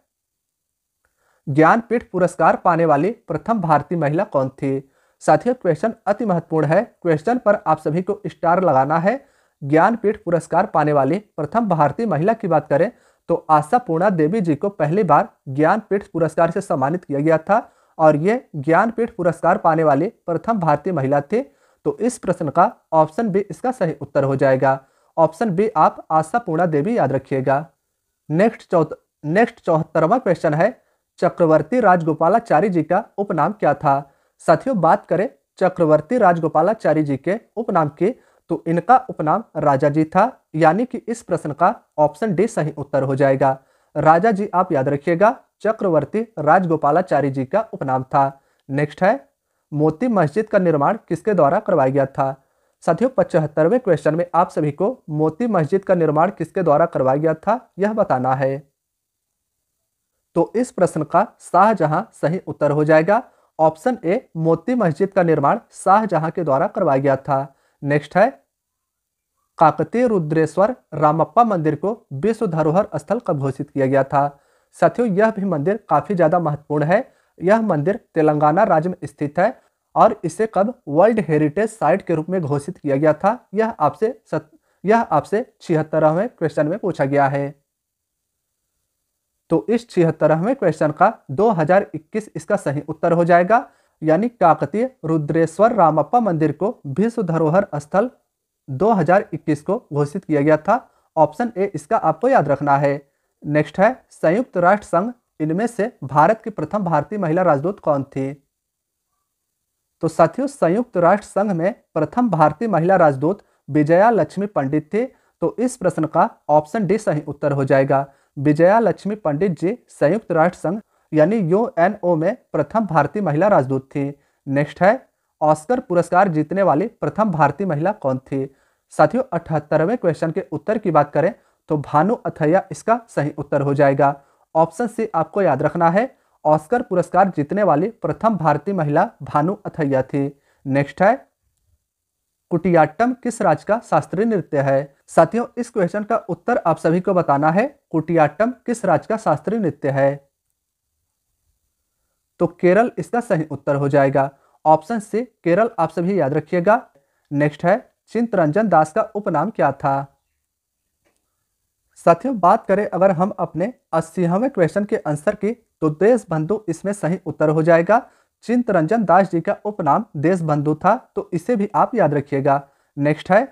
ज्ञानपीठ पुरस्कार पाने वाली प्रथम भारतीय महिला कौन थी। साथियों क्वेश्चन अति महत्वपूर्ण है, क्वेश्चन पर आप सभी को स्टार लगाना है। ज्ञानपीठ पुरस्कार पाने वाली प्रथम भारतीय महिला की बात करें तो आशापूर्णा देवी जी को पहली बार ज्ञानपीठ पुरस्कार से सम्मानित किया गया था और ये ज्ञानपीठ पुरस्कार पाने वाली प्रथम भारतीय महिला थी। तो इस प्रश्न का ऑप्शन बी इसका सही उत्तर हो जाएगा। ऑप्शन बी आप आशापूर्णा देवी याद रखिएगा। नेक्स्ट 74वां क्वेश्चन है चक्रवर्ती राजगोपालाचारी जी का उपनाम क्या था। साथियों बात करें चक्रवर्ती राजगोपालाचारी जी के उपनाम की तो इनका उपनाम राजा जी था, यानी कि इस प्रश्न का ऑप्शन डी सही उत्तर हो जाएगा। राजा जी आप याद रखिएगा, चक्रवर्ती राजगोपालाचारी जी का उपनाम था। नेक्स्ट है मोती मस्जिद का निर्माण किसके द्वारा करवाया गया था। साथियों 75वें क्वेश्चन में आप सभी को मोती मस्जिद का निर्माण किसके द्वारा करवाया गया था यह बताना है। तो इस प्रश्न का शाहजहां सही उत्तर हो जाएगा। ऑप्शन ए मोती मस्जिद का निर्माण शाहजहां के द्वारा करवाया गया था। नेक्स्ट है काकतीय रुद्रेश्वर रामप्पा मंदिर को विश्व धरोहर स्थल कब घोषित किया गया था। साथियों यह भी मंदिर काफी ज्यादा महत्वपूर्ण है। यह मंदिर तेलंगाना राज्य में स्थित है और इसे कब वर्ल्ड हेरिटेज साइट के रूप में घोषित किया गया था यह आपसे 76वें क्वेश्चन में पूछा गया है। तो इस 76वें क्वेश्चन का 2021 इसका सही उत्तर हो जाएगा, यानी काकतीय रुद्रेश्वर रामप्पा मंदिर को विश्व धरोहर स्थल 2021 को घोषित किया गया था। ऑप्शन ए इसका आपको याद रखना है। नेक्स्ट है संयुक्त राष्ट्र संघ, इनमें से भारत की प्रथम भारतीय महिला राजदूत कौन थी। तो साथियों संयुक्त राष्ट्र संघ में प्रथम भारतीय महिला राजदूत विजया लक्ष्मी पंडित थी। तो इस प्रश्न का ऑप्शन डी सही उत्तर हो जाएगा। विजया लक्ष्मी पंडित जी संयुक्त राष्ट्र संघ यानी यूएनओ में प्रथम भारतीय महिला राजदूत थी। नेक्स्ट है ऑस्कर पुरस्कार जीतने वाली प्रथम भारतीय महिला कौन थी। साथियों 78वें क्वेश्चन के उत्तर की बात करें तो भानु अथैया इसका सही उत्तर हो जाएगा। ऑप्शन सी आपको याद रखना है, ऑस्कर पुरस्कार जीतने वाली प्रथम भारतीय महिला भानु अथैया थी। नेक्स्ट है कुटियाट्टम किस राज्य का शास्त्रीय नृत्य है। साथियों इस क्वेश्चन का उत्तर आप सभी को बताना है, कुटियाट्टम किस राज्य का शास्त्रीय नृत्य है। तो केरल इसका सही उत्तर हो जाएगा। ऑप्शन सी केरल आप सभी याद रखिएगा। नेक्स्ट है चित्तरंजन दास का उपनाम क्या था। साथियों बात करें अगर हम अपने 80वें क्वेश्चन के आंसर की तो देशबंधु इसमें सही उत्तर हो जाएगा। चित्तरंजन दास जी का उपनाम देशबंधु था, तो इसे भी आप याद रखिएगा। नेक्स्ट है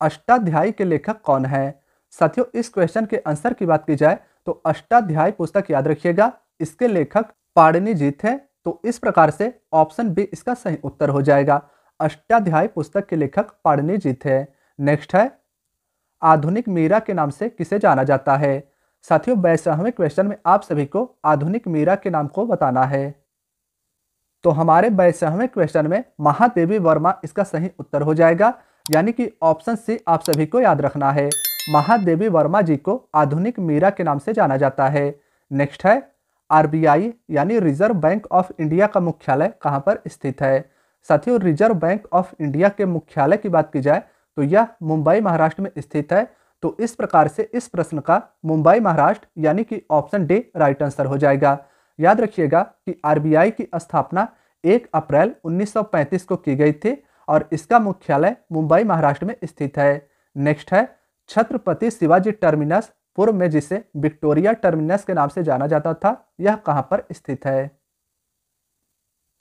अष्टाध्यायी के लेखक कौन है। साथियों इस क्वेश्चन के आंसर की बात की जाए तो अष्टाध्यायी पुस्तक याद रखिएगा, इसके लेखक पाणिनि जी थे। तो इस प्रकार से ऑप्शन बी इसका सही उत्तर हो जाएगा। अष्टाध्यायी पुस्तक के लेखक पाणिनि जी थे। नेक्स्ट है, आधुनिक मीरा के नाम से किसे जाना जाता है। साथियों 22वें क्वेश्चन में आप सभी को आधुनिक मीरा के नाम को बताना है। तो हमारे 22वें क्वेश्चन में महादेवी वर्मा इसका सही उत्तर हो जाएगा, यानी कि ऑप्शन सी आप सभी को याद रखना है। महादेवी वर्मा जी को आधुनिक मीरा के नाम से जाना जाता है। नेक्स्ट है, आरबीआई यानी रिजर्व बैंक ऑफ इंडिया का मुख्यालय कहाँ पर स्थित है। साथियों रिजर्व बैंक ऑफ इंडिया के मुख्यालय की बात की जाए तो यह मुंबई महाराष्ट्र में स्थित है। तो इस प्रकार से इस प्रश्न का मुंबई महाराष्ट्र यानी कि ऑप्शन डी राइट आंसर हो जाएगा। याद रखिएगा कि आरबीआई की स्थापना 1 अप्रैल 1935 को की गई थी और इसका मुख्यालय मुंबई महाराष्ट्र में स्थित है। नेक्स्ट है, छत्रपति शिवाजी टर्मिनस पूर्व में जिसे विक्टोरिया टर्मिनस के नाम से जाना जाता था, यह कहां पर स्थित है।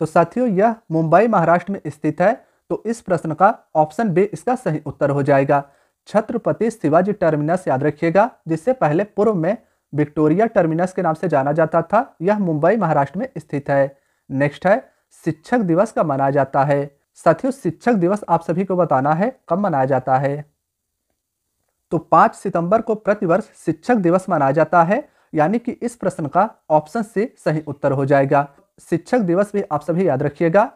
तो साथियों यह मुंबई महाराष्ट्र में स्थित है। तो इस प्रश्न का ऑप्शन बी इसका सही उत्तर हो जाएगा। छत्रपति शिवाजी टर्मिनस याद रखिएगा, जिससे पहले पूर्व में विक्टोरिया टर्मिनस के नाम से जाना जाता था, यह मुंबई महाराष्ट्र में स्थित है। नेक्स्ट है, शिक्षक दिवस कब मनाया जाता है। साथियों शिक्षक दिवस आप सभी को बताना है कब मनाया जाता है। तो 5 सितंबर को प्रतिवर्ष शिक्षक दिवस मनाया जाता है, यानी कि इस प्रश्न का ऑप्शन सी सही उत्तर हो जाएगा। शिक्षक दिवस भी आप सभी याद रखिएगा,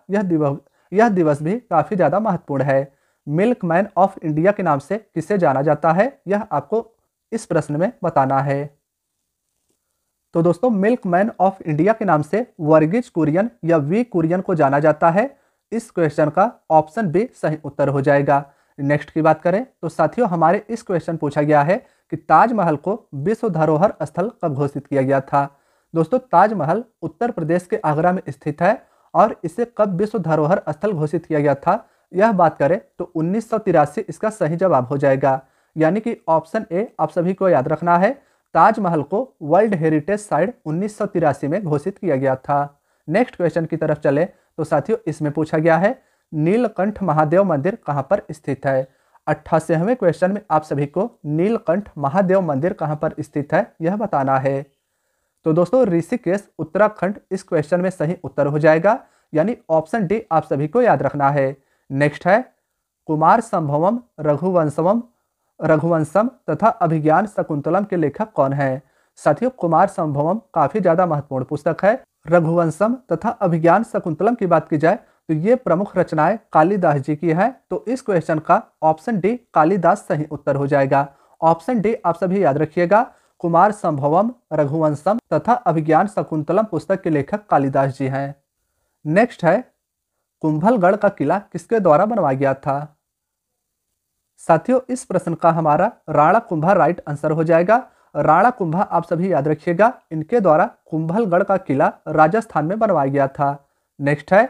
यह दिवस भी काफी ज्यादा महत्वपूर्ण है। मिल्कमैन ऑफ इंडिया के नाम से किसे जाना जाता है, यह आपको इस प्रश्न में बताना है। तो दोस्तों मिल्कमैन ऑफ इंडिया के नाम से वर्गीज कुरियन या वी कुरियन को जाना जाता है। इस क्वेश्चन का ऑप्शन बी सही उत्तर हो जाएगा। नेक्स्ट की बात करें तो साथियों हमारे इस क्वेश्चन पूछा गया है कि ताजमहल को विश्व धरोहर स्थल कब घोषित किया गया था। दोस्तों ताजमहल उत्तर प्रदेश के आगरा में स्थित है और इसे कब विश्व धरोहर स्थल घोषित किया गया था, यह बात करें तो 1983 इसका सही जवाब हो जाएगा। यानी कि ऑप्शन ए आप सभी को याद रखना है। ताजमहल को वर्ल्ड हेरिटेज साइट 1983 में घोषित किया गया था। नेक्स्ट क्वेश्चन की तरफ चले तो साथियों इसमें पूछा गया है नीलकंठ महादेव मंदिर कहां पर स्थित है। 88वें क्वेश्चन में आप सभी को नीलकंठ महादेव मंदिर कहां पर स्थित है यह बताना है। तो दोस्तों ऋषिकेश उत्तराखंड इस क्वेश्चन में सही उत्तर हो जाएगा, यानी ऑप्शन डी आप सभी को याद रखना है। नेक्स्ट है, कुमार संभवम रघुवंशम तथा अभिज्ञान शकुंतलम के लेखक कौन है। साथियों कुमार संभवम काफी ज्यादा महत्वपूर्ण पुस्तक है। रघुवंशम तथा अभिज्ञान शकुंतलम की बात की जाए तो ये प्रमुख रचनाएं कालिदास जी की हैं। तो इस क्वेश्चन का ऑप्शन डी कालिदास सही उत्तर हो जाएगा। ऑप्शन डी आप सभी याद रखिएगा, कुमार संभवम रघुवंशम तथा अभिज्ञान शकुंतलम पुस्तक के लेखक कालिदास जी हैं। नेक्स्ट है, कुंभलगढ़ का किला किसके द्वारा बनवाया गया था। साथियों इस प्रश्न का हमारा राणा कुंभा राइट आंसर हो जाएगा। राणा कुंभा आप सभी याद रखिएगा, इनके द्वारा कुंभलगढ़ का किला राजस्थान में बनवाया गया था। नेक्स्ट है,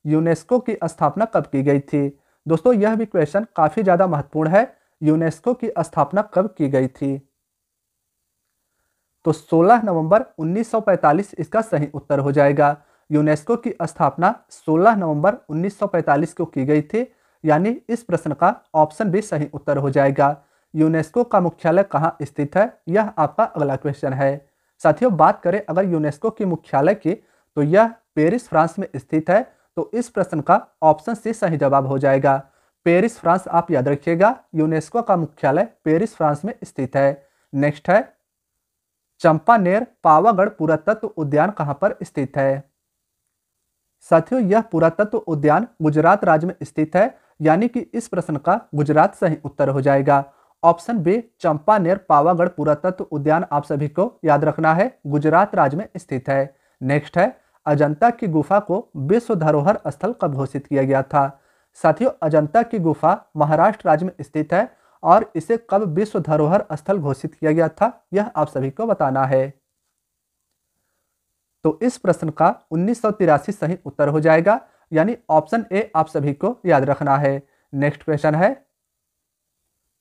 यूनेस्को की स्थापना कब की गई थी। दोस्तों यह भी क्वेश्चन काफी ज्यादा महत्वपूर्ण है। यूनेस्को की स्थापना कब की गई थी। तो 16 नवंबर 1945 इसका सही उत्तर हो जाएगा। यूनेस्को की स्थापना 16 नवंबर 1945 को की गई थी, यानी इस प्रश्न का ऑप्शन भी सही उत्तर हो जाएगा। यूनेस्को का मुख्यालय कहाँ स्थित है, यह आपका अगला क्वेश्चन है। साथियों बात करें अगर यूनेस्को की मुख्यालय की तो यह पेरिस फ्रांस में स्थित है। तो इस प्रश्न का ऑप्शन सी सही जवाब हो जाएगा। पेरिस फ्रांस आप याद रखिएगा, यूनेस्को का मुख्यालय पेरिस फ्रांस में स्थित है। नेक्स्ट है, चंपानेर पावागढ़ पुरातत्व उद्यान कहां पर स्थित है। साथियों यह पुरातत्व उद्यान गुजरात राज्य में स्थित है, यानी कि इस प्रश्न का गुजरात सही उत्तर हो जाएगा। ऑप्शन बी चंपानेर पावागढ़ पुरातत्व उद्यान आप सभी को याद रखना है, गुजरात राज्य में स्थित है। नेक्स्ट है, अजंता की गुफा को विश्व धरोहर स्थल कब घोषित किया गया था। साथियों अजंता की गुफा महाराष्ट्र राज्य में स्थित है और इसे कब विश्व धरोहर स्थल घोषित किया गया था, यह आप सभी को बताना है। तो इस प्रश्न का 1983 सही उत्तर हो जाएगा, यानी ऑप्शन ए आप सभी को याद रखना है। नेक्स्ट क्वेश्चन है,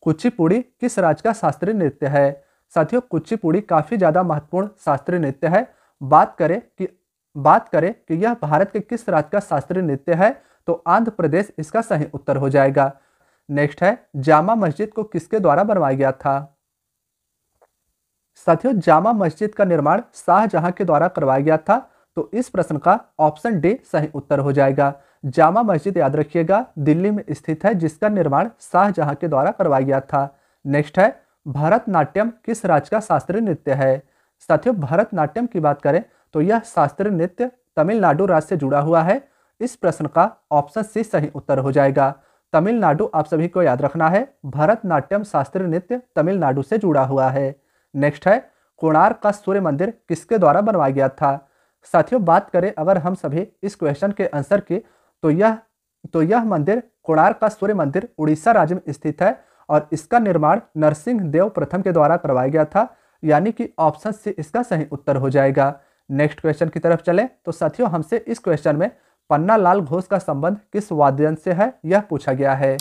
कुचिपुड़ी किस राज्य का शास्त्रीय नृत्य है। साथियों कुचिपुड़ी काफी ज्यादा महत्वपूर्ण शास्त्रीय नृत्य है। बात करें कि यह भारत के किस राज्य का शास्त्रीय नृत्य है, तो आंध्र प्रदेश इसका सही उत्तर हो जाएगा। नेक्स्ट है, जामा मस्जिद को किसके द्वारा बनवाया गया था। साथियों, जामा मस्जिद का निर्माण शाहजहां के द्वारा करवाया गया था। तो इस प्रश्न का ऑप्शन डी सही उत्तर हो जाएगा। जामा मस्जिद याद रखिएगा दिल्ली में स्थित है, जिसका निर्माण शाहजहां के द्वारा करवाया गया था। नेक्स्ट है, भरतनाट्यम किस राज्य का शास्त्रीय नृत्य है। साथियों, भरतनाट्यम की बात करें तो यह शास्त्रीय नृत्य तमिलनाडु राज्य से जुड़ा हुआ है। इस प्रश्न का ऑप्शन सी सही उत्तर हो जाएगा। तमिलनाडु आप सभी को याद रखना है, भरतनाट्यम शास्त्रीय नृत्य तमिलनाडु से जुड़ा हुआ है। नेक्स्ट है, कोणार्क का सूर्य मंदिर किसके द्वारा बनवाया गया था। साथियों, बात करें अगर हम सभी इस क्वेश्चन के आंसर की तो यह मंदिर कोणार्क का सूर्य मंदिर उड़ीसा राज्य में स्थित है और इसका निर्माण नरसिंह देव प्रथम के द्वारा करवाया गया था, यानी कि ऑप्शन सी इसका सही उत्तर हो जाएगा। नेक्स्ट क्वेश्चन की तरफ चलें तो साथियों, हमसे इस क्वेश्चन में पन्नालाल घोष का संबंध किस वाद्य यंत्र से है, यह पूछा गया है।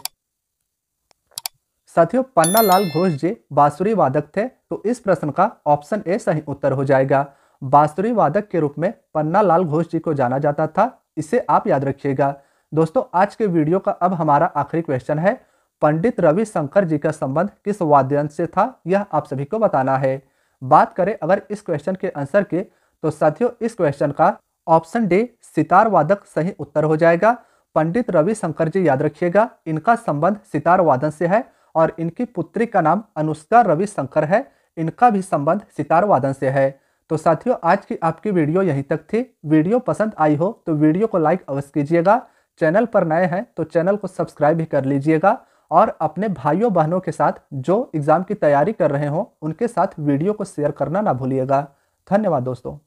साथियों, पन्नालाल घोष जी बांसुरी वादक थे, तो इस प्रश्न का ऑप्शन ए सही उत्तर हो जाएगा। बांसुरी वादक के रूप में पन्नालाल घोष जी को जाना जाता था, इसे आप याद रखिएगा। दोस्तों, आज के वीडियो का अब हमारा आखिरी क्वेश्चन है, पंडित रविशंकर जी का संबंध किस वाद्य यंत्र से था, यह आप सभी को बताना है। बात करें अगर इस क्वेश्चन के आंसर की तो साथियों, इस क्वेश्चन का ऑप्शन डी सितार वादक सही उत्तर हो जाएगा। पंडित रविशंकर जी याद रखिएगा, इनका संबंध सितार वादन से है और इनकी पुत्री का नाम अनुष्का रविशंकर है, इनका भी संबंध सितार वादन से है। तो साथियों, आज की आपकी वीडियो यहीं तक थी। वीडियो पसंद आई हो तो वीडियो को लाइक अवश्य कीजिएगा। चैनल पर नए हैं तो चैनल को सब्सक्राइब भी कर लीजिएगा और अपने भाइयों बहनों के साथ जो एग्जाम की तैयारी कर रहे हो उनके साथ वीडियो को शेयर करना ना भूलिएगा। धन्यवाद दोस्तों।